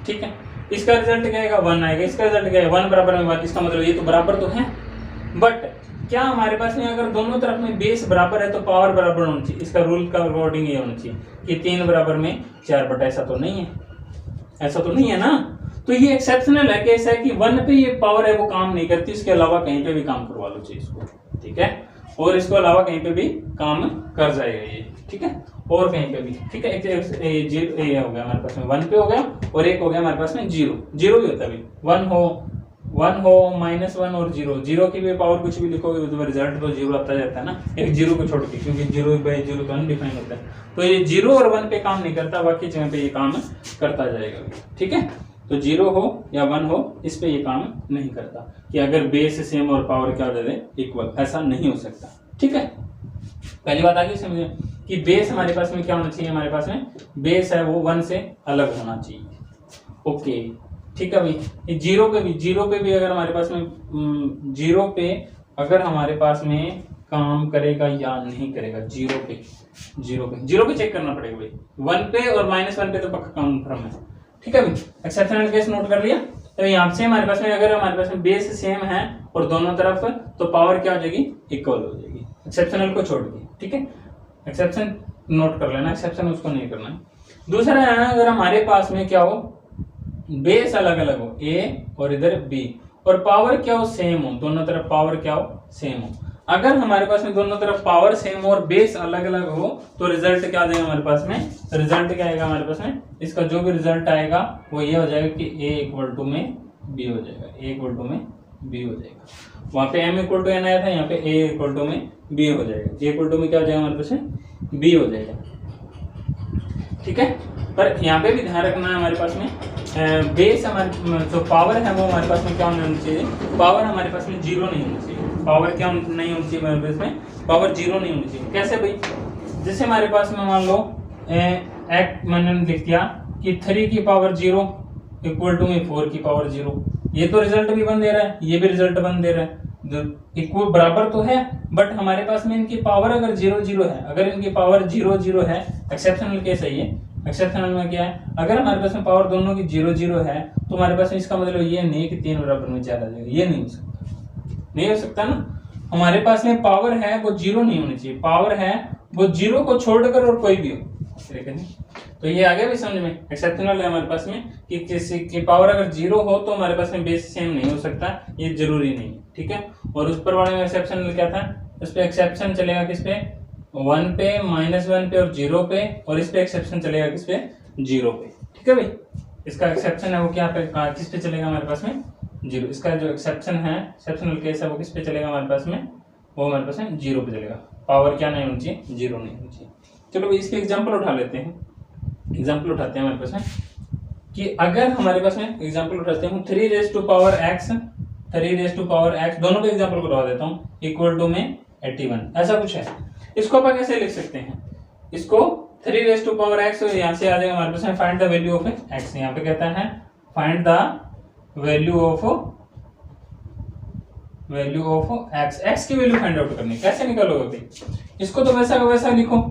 ठीक है। इसका रिजल्ट क्या आएगा 1 आएगा, इसका रिजल्ट क्या है 1 बराबर में 1, इसका मतलब ये तो बराबर तो है। बट क्या हमारे पास में अगर दोनों तरफ में बेस बराबर है तो पावर बराबर होनी चाहिए, इसका रूल का अकॉर्डिंग ये होना चाहिए कि 3 बराबर में 4, बट ऐसा तो नहीं है, ऐसा तो नहीं है ना। तो ये एक्सेप्शनल है, कैसा है कि 1 पे ये पावर है वो काम नहीं करती, इसके अलावा कहीं पे भी काम करवा लो चाहिए इसको, ठीक है, और इसको अलावा कहीं पे भी काम कर जाएगा ये, ठीक है, और कहीं पे भी, ठीक है। ये हो गया हमारे पास में 1 पे हो गया, और एक हो गया हमारे पास में 0 भी होता है, 1 हो -1 और 0 की भी पावर कुछ भी लिखोगे तो रिजल्ट तो 0 आता जाता है ना, एक 0 को छोड़ के, क्योंकि 0/0 तो अनडिफाइन होता है। तो ये 0 और 1 पे काम नहीं करता, बाकी जगह पे ये काम करता जाएगा, ठीक है। तो 0 हो या 1 हो, इस पे ये काम नहीं करता कि अगर बेस सेम और पावर क्या हो जाए इक्वल, ऐसा नहीं हो सकता, ठीक है। पहली बात आ गई समझे कि बेस हमारे पास में क्या होना चाहिए, हमारे पास में बेस है वो 1 से अलग होना चाहिए, ओके, ठीक है भाई। ये 0 पे भी अगर हमारे पास में 0 पे अगर हमारे पास में काम करेगा या नहीं करेगा, 0 पे चेक करना पड़ेगा भाई, 1 पे और -1 पे तो पक्का कन्फर्म है, ठीक है भाई। एक्सेप्शनल केस नोट कर लिया। तो यहाँ से हमारे पास में अगर हमारे पास में बेस सेम है और दोनों तरफ, तो पावर क्या हो जाएगी, इक्वल हो जाएगी, एक्सेप्शनल को छोड़ के, ठीक है। एक्सेप्शन नोट कर लेना, एक्सेप्शन उसको नहीं करना है। दूसरा है अगर हमारे पास में क्या हो, बेस अलग अलग हो ए और इधर बी, और पावर क्या हो, सेम हो, दोनों तरफ पावर क्या हो, सेम हो। अगर हमारे पास में दोनों तरफ पावर सेम हो और बेस अलग अलग हो तो रिजल्ट क्या आ जाएगा हमारे पास में, रिजल्ट क्या आएगा हमारे पास में, इसका जो भी रिजल्ट आएगा वो ये हो जाएगा कि a = में b हो जाएगा, a = में b हो जाएगा। वहां पे m = n आया था, यहाँ पे a = में b हो जाएगा, a = में क्या हो जाएगा हमारे पास में, b हो जाएगा, ठीक है। पर यहाँ पे भी ध्यान रखना है हमारे पास में बेस हमारे जो पावर है वो हमारे पास में क्या होना चाहिए, पावर हमारे पास में 0 नहीं होनी चाहिए, पावर क्या नहीं होनी चाहिए हमारे पास में, पावर 0 नहीं होनी चाहिए। कैसे भाई, जैसे हमारे पास में मान लो मैंने लिख दिया कि 3 की पावर 0 = में 4 की पावर 0, ये तो रिजल्ट भी 1 दे रहा है, ये भी रिजल्ट 1 दे रहा है, इक्वल बराबर तो है, बट हमारे पास में इनकी पावर अगर 0 है, अगर इनकी पावर 0 है, एक्सेप्शनल केस है ये। एक्सेप्शनल में क्या है, अगर हमारे पास में पावर दोनों की 0 है तो हमारे पास में इसका मतलब ये नहीं कि 3 बराबर में 4 आ जाएगा, ये नहीं हो सकता, नहीं हो सकता ना। हमारे पास में पावर है वो 0 नहीं होनी चाहिए, पावर है वो 0 को छोड़कर और कोई भी हो, ठीक है। तो ये आ गया भी समझ में, एक्सेप्शनल है हमारे पास में कि किसी की पावर अगर 0 हो तो हमारे पास में बेस सेम नहीं हो सकता, ये जरूरी नहीं है, ठीक है। और उस पर वाले में एक्सेप्शनल क्या था, उस पे एक्सेप्शन चलेगा किस पे, 1 पे, -1 पे और 0 पे, और इस पे एक्सेप्शन चलेगा किस पे, 0 पे, ठीक है भाई। इसका एक्सेप्शन है वो क्या पे, किस पे चलेगा हमारे पास में, 0। इसका जो एक्सेप्शन है, एक्सेप्शनल केस है वो किस पे चलेगा हमारे पास में, वो हमारे पास में 0 पे चलेगा, पावर क्या नहीं होनी चाहिए, 0 नहीं होनी चाहिए। चलो भाई इस पे एग्जाम्पल उठा लेते हैं, एग्जाम्पल उठाते हैं हमारे पास में कि अगर हमारे पास में एग्जाम्पल उठाते हैं 3 power x, दोनों पे एग्जाम्पल करवा देता हूँ, = में 81, ऐसा कुछ है। इसको अपन कैसे लिख सकते हैं, इसको 3 power x, यहाँ से आ जाएगा हमारे पास में find the value of x, यहाँ पे कहता है find the value of x की वैल्यू फाइंड आउट करनी, कैसे निकालोगे भाई, इसको तो वैसा का वैसा लिखो,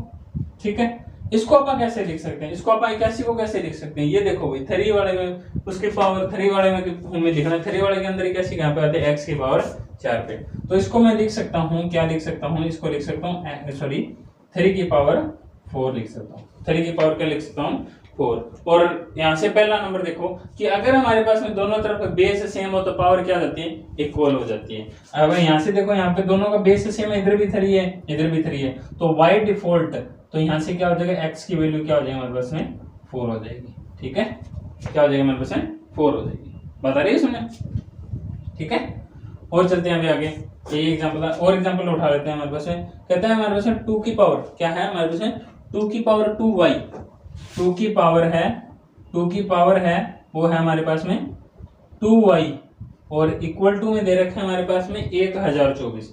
ठीक है। इसको अपन कैसे लिख सकते हैं, इसको अपन 81 को कैसे लिख सकते हैं, ये देखो भाई 3 वाले में उसकी पावर 3 वाले में हमें लिखना है, 3 वाले के अंदर 81 कहाँ पे आते हैं, x की पावर 4 पे। तो इसको मैं लिख सकता हूँ, क्या लिख सकता हूँ, इसको लिख सकता हूँ, सॉरी 3 की पावर 4 लिख सकता हूँ, 3 की पावर क्या लिख सकता हूँ, 4। और यहाँ से पहला नंबर देखो कि अगर हमारे पास में दोनों तरफ बेस सेम हो तो पावर क्या हो जाती है, इक्वल हो जाती है। अगर यहाँ से देखो, यहाँ पे दोनों का बेस सेम है, इधर भी 3 है, इधर भी 3 है, तो बाय डिफॉल्ट तो यहाँ से क्या हो जाएगा, x की वैल्यू क्या हो जाएगी हमारे पास में, 4 हो जाएगी, ठीक है। क्या हो जाएगा हमारे पास में, 4 हो जाएगी, बता रही है सुने, ठीक है। और चलते हैं अभी आगे, ये एग्जांपल और एग्जांपल उठा लेते हैं हमारे पास में। कहता है हमारे पास में 2 की पावर क्या है, हमारे पास में 2 की पावर 2y, 2 की पावर है वो है हमारे पास में 2y, और इक्वल टू में दे रखे हैं हमारे पास में 1024,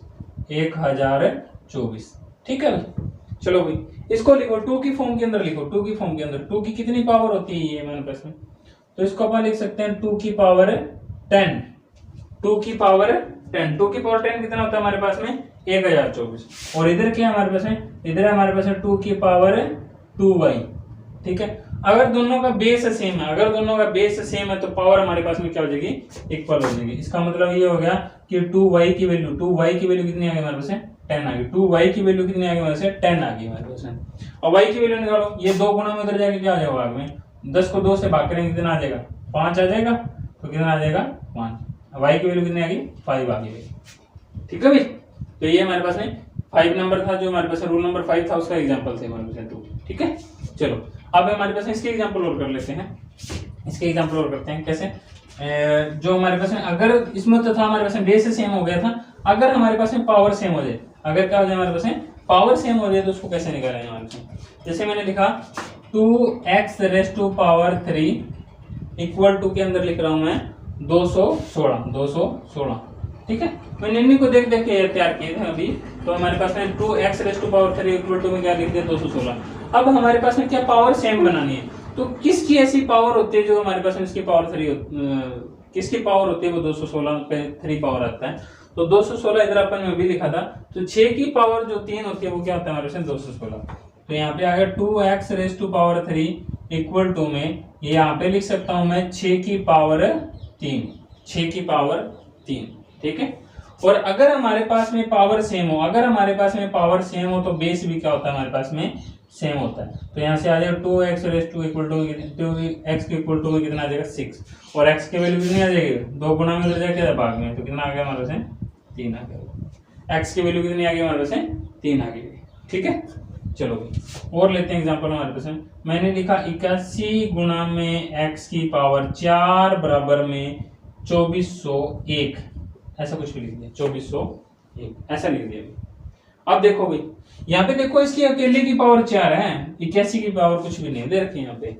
ठीक है भाई। चलो भाई इसको लिखो 2 की फॉर्म के अंदर लिखो, 2 की फॉर्म के अंदर 2 की कितनी पावर होती है ये हमारे पास में, तो इसको अपन लिख सकते हैं 2 की पावर 10, 2 की पावर 10, 2 की पावर 10 कितना होता है हमारे पास में, 1024। और इधर क्या है हमारे पास में, इधर हमारे पास है 2 की पावर 2y, ठीक है। अगर दोनों का बेस सेम है, अगर दोनों का बेस सेम है तो पावर हमारे पास में क्या हो जाएगी, इक्वल हो जाएगी। इसका मतलब ये हो गया कि 2y की वैल्यू कितनी आ गई हमारे पास, 10 आ गई। 2y की वैल्यू कितनी आ गई हमारे पास, 10 आ गई हमारे पास। और y की वैल्यू निकालो, ये 2 गुना में उधर जाके क्या आ जाएगा भाग में, 10 को 2 से भाग करेंगे कितना आ जाएगा, 5 आ जाएगा। तो कितना आ जाएगा 5। y की वैल्यू कितनी आ गई, 5 आ गई। ठीक है भाई, तो ये हमारे पास में 5 नंबर था जो हमारे पास रूल नंबर 5 था, उसका एग्जांपल थे हमारे पास 2। ठीक है, चलो अब हमारे पास इसके एग्जांपल और कर लेते हैं। इसके एग्जांपल और करते हैं कैसे, जो हमारे पास में अगर इसमें तो था हमारे पास में बेस सेम हो गया था, अगर हमारे पास में पावर सेम हो जाए, अगर क्या हो जाए हमारे पास में पावर सेम हो जाए तो उसको कैसे निकालेंगे हमारे पास। जैसे मैंने लिखा 2x⁻³ इक्वल टू के अंदर लिख रहा हूं मैं 216। ठीक है, मैंने इन्हीं को देख देख के तैयार किए थे अभी। तो हमारे पास में 2x⁻³ इक्वल टू में क्या लिख दिया 216। अब हमारे पास में क्या पावर सेम बनानी है, तो किसकी ऐसी पावर होती है जो हमारे पास में इसकी पावर 3 किसकी पावर होती है वो 216 पे 3 पावर आता है। तो 216 इधर अपन में भी लिखा था, तो 6 की पावर जो 3 होती है वो क्या होता है हमारे पास में 216। तो यहाँ पे अगर 2x⁻³ इक्वल टू में ये यहाँ पे लिख सकता हूं मैं 6 की पावर 3, 6 की पावर 3। ठीक है, और अगर हमारे पास में पावर सेम हो, अगर हमारे पास में पावर सेम हो तो बेस भी क्या होता है हमारे पास में सेम होता है। तो यहाँ से आ जाएगा 2x⁻² इक्वल टू 2x के इक्वल टू में कितना आ जाएगा 6, और x की वैल्यू कितनी आ जाएगी 2 गुना में उधर जाके भाग में, तो कितना आ गया हमारे पास 3 आ गया। x की वैल्यू कितनी आ गई हमारे पास 3 आ गई। ठीक है, चलो और लेते हैं एग्जांपल हमारे पास। मैंने लिखा 81 गुना में x की पावर 4 बराबर में 2401, ऐसा कुछ भी लिख दिया 2401 ऐसा लिख दिया। अब देखो भाई यहाँ पे देखो इसकी अकेले की पावर 4 है, 81 की पावर कुछ भी नहीं दे रखी है यहाँ पे।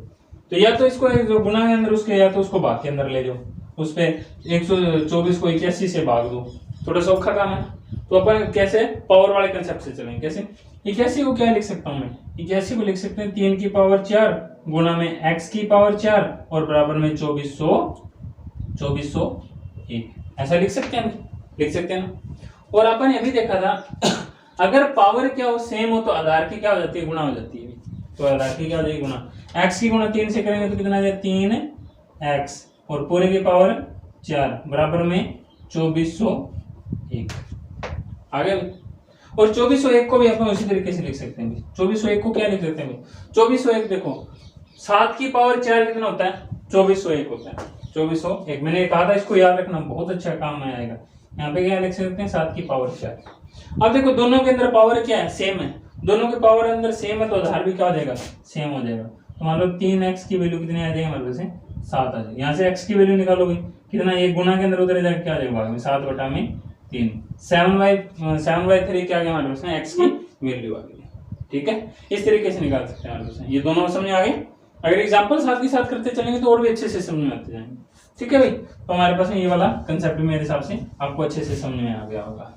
तो या तो इसको जो गुना के अंदर उसके, या तो उसको भाग के अंदर ले जाओ, उस पे 124 को 81 से भाग दो, थोड़ा सा औखा काम है। तो अपन कैसे पावर वाले कंसेप्ट से चलेंगे, कैसे 81 को क्या लिख सकता हूँ मैं, 81 को लिख सकते हैं 3 की पावर 4 गुना में x की पावर 4 और बराबर में 2401 ऐसा लिख सकते हैं, लिख सकते हैं ना। और अपन ये भी देखा था अगर पावर क्या हो सेम हो तो आधार की क्या हो जाती है, गुणा हो जाती है। तो आधार की क्या हो जाएगी गुणा, x की गुणा 3 से करेंगे तो कितना आ जाएगा 3x और पूरे की पावर 4 बराबर में 2401 आगे। और 2401 को भी अपन उसी तरीके से लिख सकते हैं। 2401 को क्या लिख सकते हैं, 2401 देखो 7 की पावर 4 कितना होता है 2401 होता है, 2401 मैंने कहा था इसको याद रखना, बहुत अच्छा काम में आएगा। यहाँ पे क्या लिख सकते हैं 7 की पावर 4। अब देखो दोनों के अंदर पावर क्या है, सेम है, दोनों के पावर अंदर सेम है तो आधार भी क्या हो जाएगा, सेम हो जाएगा। तो मान लो 3x की वैल्यू कितनी आ जाएगी हमारे पास 7 आ जाएगी। यहाँ से x की वैल्यू निकालोगे कितना, एक गुना के अंदर उधर जाकर क्या आ जाएगा भाग में 7/3, 7/3 क्या आ गया हमारे पास में x की वैल्यू आ गई। ठीक है, इस तरीके से निकाल सकते हैं हमारे पास। ये दोनों समझ आ गए। अगर एग्जाम्पल साथ के साथ करते चलेंगे तो और भी अच्छे से समझ में आते जाएंगे। ठीक है भाई, तो हमारे पास में ये वाला कंसेप्ट मेरे हिसाब से आपको अच्छे से समझ में आ गया होगा।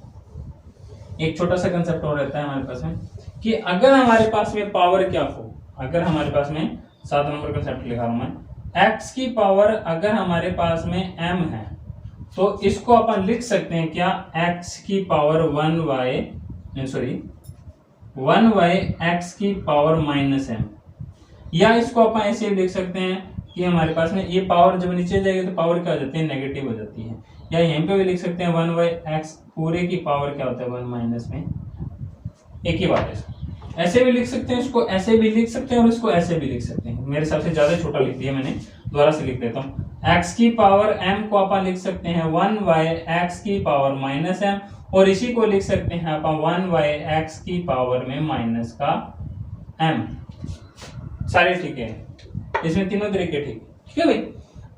एक छोटा सा कंसेप्ट और रहता है हमारे पास में कि अगर हमारे पास में पावर क्या हो, अगर हमारे पास में 7 नंबर कंसेप्ट लिखा हूं मैं, x की पावर अगर हमारे पास में m है तो इसको अपन लिख सकते हैं क्या, x की पावर 1y x की पावर -m, या इसको अपन ऐसे लिख सकते हैं कि हमारे पास में ये पावर जब नीचे जाएगी तो पावर क्या हो जाती है, नेगेटिव हो जाती है। या यहीं पे भी लिख सकते हैं 1/x पूरे की पावर क्या होता है 1 माइनस में, एक ही बात है। ऐसे भी लिख सकते हैं, इसको ऐसे भी लिख सकते हैं और इसको ऐसे भी लिख सकते हैं। मेरे हिसाब से ज्यादा छोटा लिख दिया मैंने, दोबारा से लिख देता हूँ। x की पावर m को अपन लिख सकते हैं 1/x की पावर -m, और इसी को लिख सकते हैं अपन 1/x की पावर में माइनस का m। सारे ठीक है, इसमें तीनों तरीके ठीक है भाई।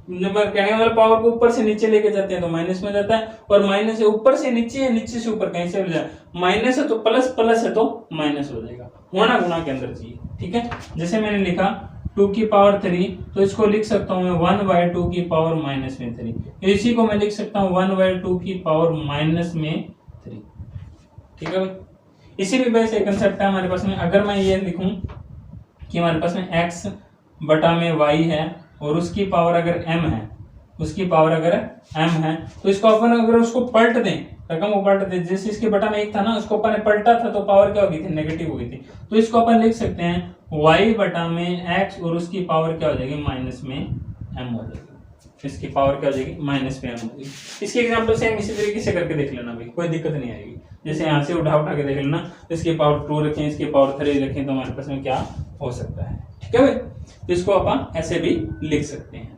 कहने का मतलब पावर को ऊपर से नीचे लेके जाते हैं तो माइनस में जाता है, और माइनस से ऊपर से नीचे है, नीचे से ऊपर कहीं से भी जाए, माइनस है तो प्लस, प्लस है तो माइनस हो जाएगा, होना गुना के अंदर चाहिए। ठीक है, जैसे मैंने लिखा 2 की पावर 3 तो इसको लिख सकता हूँ मैं 1/2 की पावर -3, इसी को मैं लिख सकता हूँ 1/2 की पावर -3। ठीक है भाई, इसी भी वैसे कंसेप्ट है हमारे पास में। अगर मैं ये लिखूं कि हमारे पास में x बटा में y है और उसकी पावर अगर m है, उसकी पावर अगर m है तो इसको अपन अगर उसको पलट दें, रकम को पलट दें, जैसे इसके बटा में 1 था ना, उसको अपन ने पलटा था तो पावर क्या हो गई थी, नेगेटिव हो गई थी। तो इसको अपन लिख सकते हैं y बटा में x और उसकी पावर क्या हो जाएगी, माइनस में m हो जाएगी। इसकी पावर क्या हो जाएगी, माइनस में m हो जाएगी। इसके एग्जाम्पल सेम इसी तरीके से करके देख लेना भाई, कोई दिक्कत नहीं आएगी। जैसे यहाँ से उठा के देख लेना, इसकी पावर 2 रखें, इसकी पावर 3 रखें, तो हमारे पास में क्या हो सकता है। ठीक है भाई, तो इसको अपन ऐसे भी लिख सकते हैं।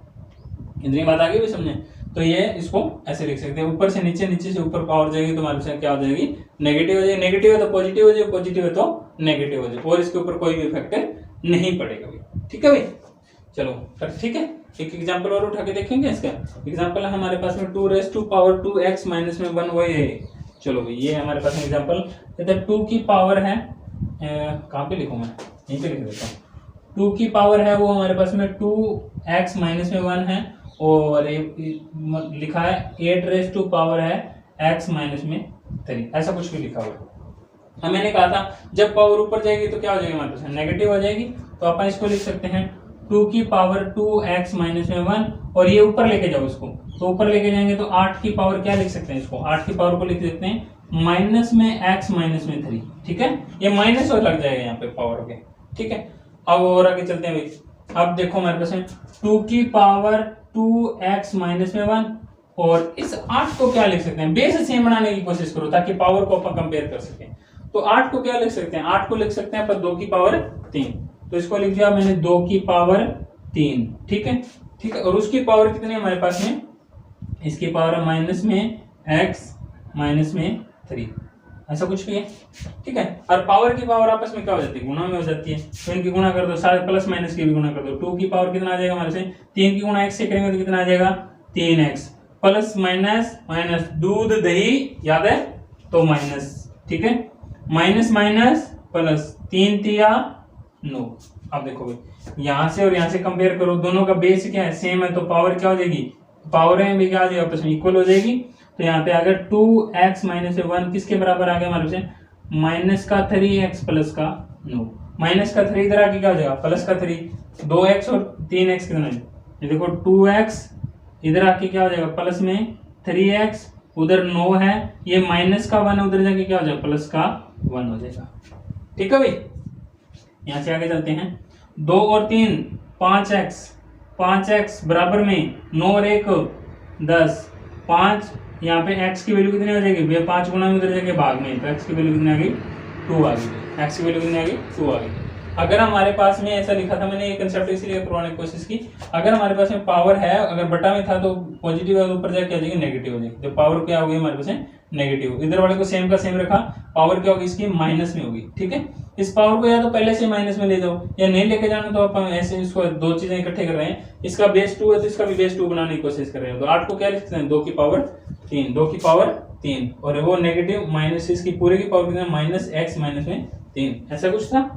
इतनी बात आगे भी समझे, तो ये इसको ऐसे लिख सकते हैं, ऊपर से नीचे, नीचे से ऊपर पावर जाएगी तो हमारे पास क्या हो जाएगी, नेगेटिव हो जाएगी। नेगेटिव है तो पॉजिटिव हो जाएगी, पॉजिटिव है तो नेगेटिव हो जाएगी, और इसके ऊपर कोई भी इफेक्ट नहीं पड़ेगा भाई। ठीक है भाई, चलो ठीक है, एक एग्जांपल और उठा के देखेंगे। इसका एग्जांपल है हमारे पास में 2 raised to power 2x minus में 1 वही है। चलो भाई, ये हमारे पास एग्जांपल, इधर 2 की पावर है, कहाँ पे लिखूं मैं, यहीं पे लिख देता हूँ। 2 की पावर है वो हमारे पास में 2x माइनस में 1 है, और लिखा है 8 raised to power है x माइनस में 3, ऐसा कुछ भी लिखा हुआ। मैंने कहा था जब पावर ऊपर जाएगी तो क्या हो जाएगी, हमारे पास नेगेटिव हो जाएगी। तो अपन इसको लिख सकते हैं 2 की पावर 2x माइनस में 1, और ये ऊपर लेके जाओ इसको, तो ऊपर लेके जाएंगे तो 8 की पावर क्या लिख सकते हैं, इसको 8 की पावर को लिख सकते हैं माइनस में x माइनस में 3। ठीक है, ये माइनस और लग जाएगा यहाँ पे पावर के। ठीक है, अब और आगे चलते हैं भाई। अब देखो हमारे पास है 2 की पावर 2x माइनस में 1, और इस 8 को क्या लिख सकते हैं, बेस सेम बनाने की कोशिश करो ताकि पावर को अपन कंपेयर कर सकें। तो 8 को क्या लिख सकते हैं, 8 को लिख सकते हैं पर 2 की पावर 3, तो इसको लिख दिया मैंने 2 की पावर 3। ठीक है, ठीक है, और उसकी पावर कितनी है हमारे पास में, इसकी पावर है माइनस में x माइनस में 3, ऐसा कुछ भी है। ठीक है, और पावर की पावर आपस में क्या हो जाती है, गुणा में हो जाती है, तो इनकी गुणा कर दो, सारे प्लस माइनस की भी गुणा कर दो। 2 की पावर कितना आ जाएगा हमारे से, 3 की गुणा x से करेंगे तो कितना आ जाएगा, 3x प्लस माइनस माइनस, दूध दही याद है तो माइनस। ठीक है, माइनस माइनस प्लस, 3 तिया 9। अब देखो भाई, यहाँ से और यहाँ से कंपेयर करो, दोनों का बेस क्या है, सेम है, तो पावर क्या हो जाएगी, पावर में भी क्या आ जाएगा, आपस में इक्वल हो जाएगी। तो यहाँ पे अगर 2x माइनस 1 किसके बराबर आ गया हमारे से, माइनस का 3x प्लस का 9। माइनस का 3 इधर आके क्या हो जाएगा, प्लस का 3, 2x और 3x कितना है, ये देखो 2x इधर आके क्या हो जाएगा, प्लस में 3x, उधर 9 है, ये माइनस का 1 उधर जाके क्या हो जाएगा, प्लस का 1 हो जाएगा। ठीक है भाई, यहाँ से आगे चलते हैं। 2 और 3 5x, 5x बराबर में 9 और 1 10, 5, यहाँ पे x की वैल्यू कितनी हो जाएगी, 5 गुना में उधर जाके भाग में, तो x की वैल्यू कितनी आ गई, 2 आ गई। x की वैल्यू कितनी आ गई, 2 आ गई। अगर हमारे पास में ऐसा लिखा था, मैंने ये कंसेप्ट इसलिए करवाने की कोशिश की, अगर हमारे पास में पावर है, अगर बटा में था तो पॉजिटिव है, ऊपर जाके आ जाएगी नेगेटिव हो जाएगी। तो पावर क्या होगी हमारे पास में, नेगेटिव। इधर वाले को सेम का सेम रखा, पावर क्या होगी इसकी, माइनस में होगी। ठीक है, इस पावर को या तो पहले से माइनस में ले जाओ, या नहीं लेके जाना तो अपन ऐसे इसको दो चीजें इकट्ठे कर रहे हैं, इसका बेस 2 है तो इसका भी बेस 2 बनाने की कोशिश कर रहे हैं। तो 8 को क्या लिखते हैं, 2 की पावर 3, 2 की पावर 3, और वो नेगेटिव माइनस इसकी पूरे की पावर कितना, माइनस x माइनस में 3, ऐसा कुछ था।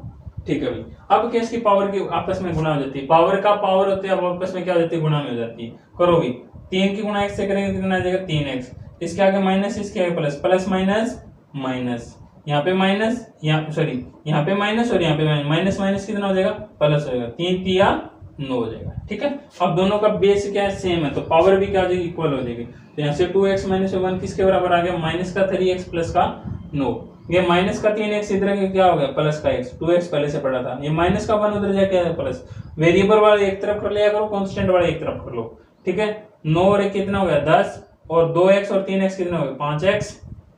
ठीक है भाई, अब क्या इसकी पावर की आपस में गुणा हो जाती है, पावर का पावर होते हैं, अब आपस में क्या हो जाती है, गुणा में हो जाती है। करो भाई, 3 की गुणा x से करेंगे कितना आ जाएगा, 3x, इसके आगे माइनस, इसके आगे प्लस, प्लस माइनस माइनस, यहाँ पे माइनस, यहाँ सॉरी यहाँ पे माइनस और यहाँ पे माइनस, माइनस कितना हो जाएगा, प्लस हो जाएगा, 3 तिया 9 हो जाएगा। ठीक है, अब दोनों का बेस क्या है, सेम है, तो पावर भी क्या हो जाएगी, इक्वल हो जाएगी। तो यहाँ से 2x माइनस 1 किसके बराबर आ गया, माइनस का 3x प्लस का 9, ये माइनस का 3x इधर क्या हो गया, प्लस का x, 2x पहले से पड़ा था, ये माइनस का 1 उधर जाके आया प्लस, वेरिएबल वाले एक तरफ कर लिया करो, कांस्टेंट वाले एक तरफ कर लो। ठीक है, 9 और 1 कितना हो गया 10, और 2x और 3x कितना हो गया 5x।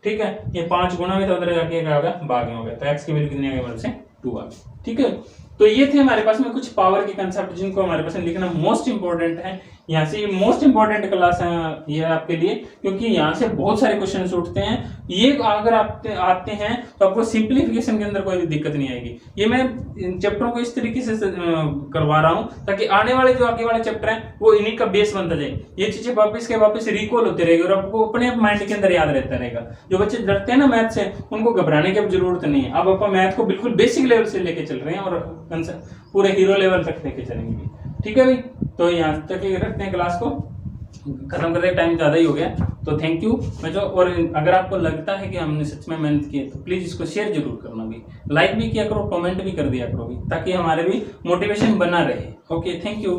ठीक है, ये 5 गुना में तो उधर जाके क्या हो गया, भाग में हो गया, तो x की वैल्यू कितनी आ गई हमारे से, 2 आ गई। ठीक है, तो ये थे हमारे पास में कुछ पावर के कंसेप्ट जिनको हमारे पास लिखना मोस्ट इंपॉर्टेंट है। यहाँ से मोस्ट इंपॉर्टेंट क्लास है ये आपके लिए, क्योंकि यहाँ से बहुत सारे क्वेश्चन उठते हैं। ये अगर आप आते हैं तो आपको सिंप्लीफिकेशन के अंदर कोई भी दिक्कत नहीं आएगी। ये मैं इन चैप्टरों को इस तरीके से करवा रहा हूँ ताकि आने वाले जो आगे वाले चैप्टर हैं वो इन्हीं का बेस बनता जाए, ये चीजें वापस रिकॉल होती रहेगी और आपको अपने आप माइंड के अंदर याद रहता रहेगा। जो बच्चे डरते हैं ना मैथ से, उनको घबराने की अब जरूरत नहीं है। अब अपन मैथ को बिल्कुल बेसिक लेवल से लेके चल रहे हैं और पूरे हीरो लेवल तक लेके चलेंगे। ठीक है भाई, तो यहाँ तक रखते हैं क्लास को, खत्म करते टाइम ज़्यादा ही हो गया, तो थैंक यू बच्चों। और अगर आपको लगता है कि हमने सच में मेहनत की है तो प्लीज़ इसको शेयर जरूर करना भी, लाइक भी किया करो, कमेंट भी कर दिया करो भी, ताकि हमारे भी मोटिवेशन बना रहे। Okay, thank you.